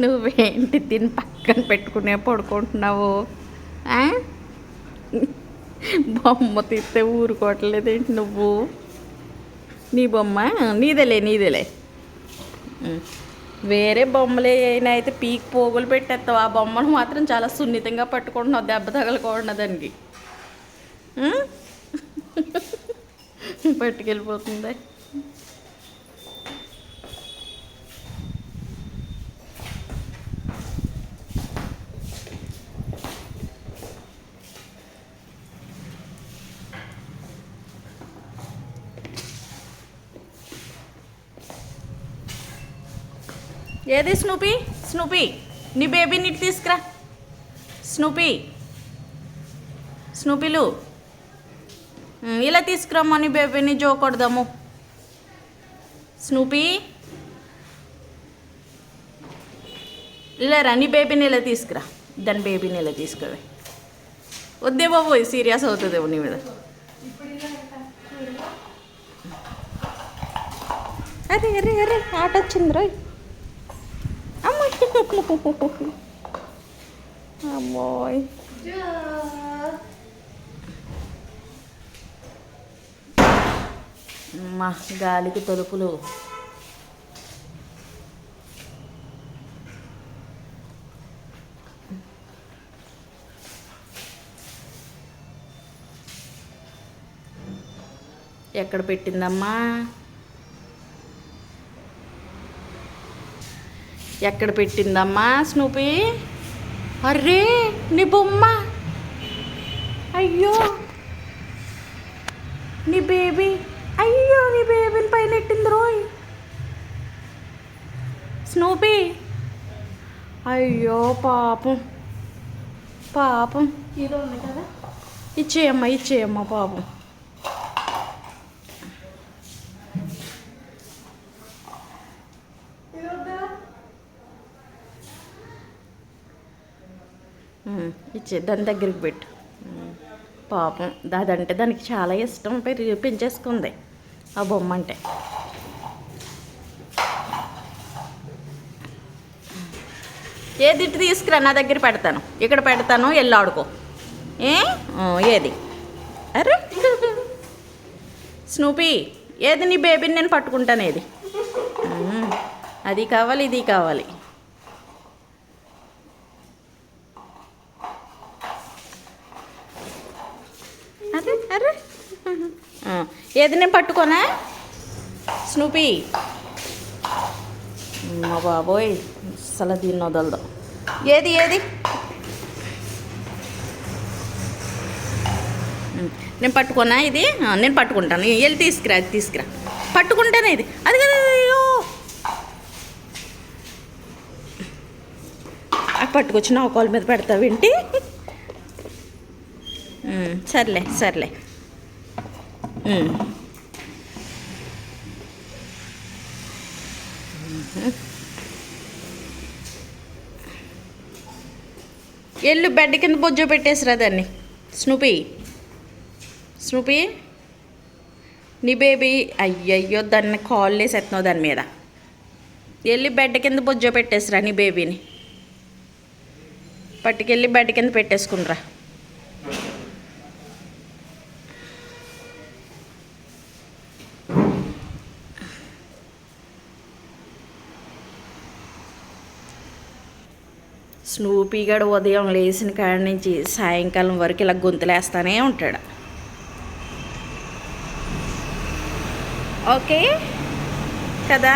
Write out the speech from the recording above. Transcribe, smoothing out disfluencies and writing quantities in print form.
నువ్వేంటి దీన్ని పక్కన పెట్టుకునే పడుకుంటున్నావు? బొమ్మ తీస్తే ఊరుకోవట్లేదేంటి నువ్వు? నీ బొమ్మ నీదేలే. వేరే బొమ్మలే అయినా అయితే పీక్ పోగులు పెట్టేస్తావు. ఆ బొమ్మను మాత్రం చాలా సున్నితంగా పట్టుకుంటున్నావు, దెబ్బ తగలకుండా దానికి. పట్టుకెళ్ళిపోతుంది. ఏది స్నూపీ నీ బేబీని ఇటు తీసుకురా. స్నూపీలు ఇలా తీసుకురామ్మా నీ బేబీని, జోకొడదాము. స్నూపీ ఇలారా, నీ బేబీని ఇలా తీసుకురా. దాని బేబీని ఇలా తీసుకురా. వద్దే బాబు, సీరియస్ అవుతుందేమో నీ మీద. అరే ఆట వచ్చింది రోయ్. అమ్మోయ్ మా గాలికి తలుపులు. ఎక్కడ పెట్టిందమ్మా? ఎక్కడ పెట్టిందమ్మా స్నూపీ? అర్రే నీ బొమ్మ, అయ్యో నీ బేబీ, అయ్యో నీ బేబీని పైన ఎట్టింది రోయ్ స్నూపీ. అయ్యో పాపం. ఇది ఉంది కదా, ఇచ్చేయమ్మా పాపం. దాని దగ్గరికి పెట్టు. పాపం అదంటే దానికి చాలా ఇష్టం, పెంచేసుకుంది ఆ బొమ్మ అంటే. ఏది ఇటు తీసుకురా, నా దగ్గర పెడతాను, ఇక్కడ పెడతాను, వెళ్ళి ఆడుకో. ఏది? అరే స్నూపీ, ఏది నీ బేబీని నేను పట్టుకుంటాను. ఏది? అది కావాలి, ఇది కావాలి. అరే ఏది నేను పట్టుకోనా స్నూపీ? మా బాబోయ్, అసలు దీన్ని వదలదు. ఏది నేను పట్టుకోనా? ఇది నేను పట్టుకుంటాను. వెళ్ళి తీసుకురా, అది తీసుకురా. పట్టుకుంటానే ఇది, అది కదా. అయ్యో అది పట్టుకొచ్చి నా కాలు మీద పెడతావేంటి? సర్లే. ఎల్లు బెడ్ కింద బొజ్జో పెట్టేసిరా దాన్ని. స్నూపీ నీ బేబీ, అయ్యయ్యో దాన్ని కాల్ వేసేస్తున్నావు దాని మీద. వెళ్ళి బెడ్ కింద బొజ్జో పెట్టేసిరా నీ బేబీని. పట్టుకెళ్ళి బెడ్ కింద పెట్టేసుకునిరా. స్నూపీ గడు ఉదయం లేచిన కాడి నుంచి సాయంకాలం వరకు ఇలా గొంతులేస్తానే ఉంటాడు. ఓకే కదా?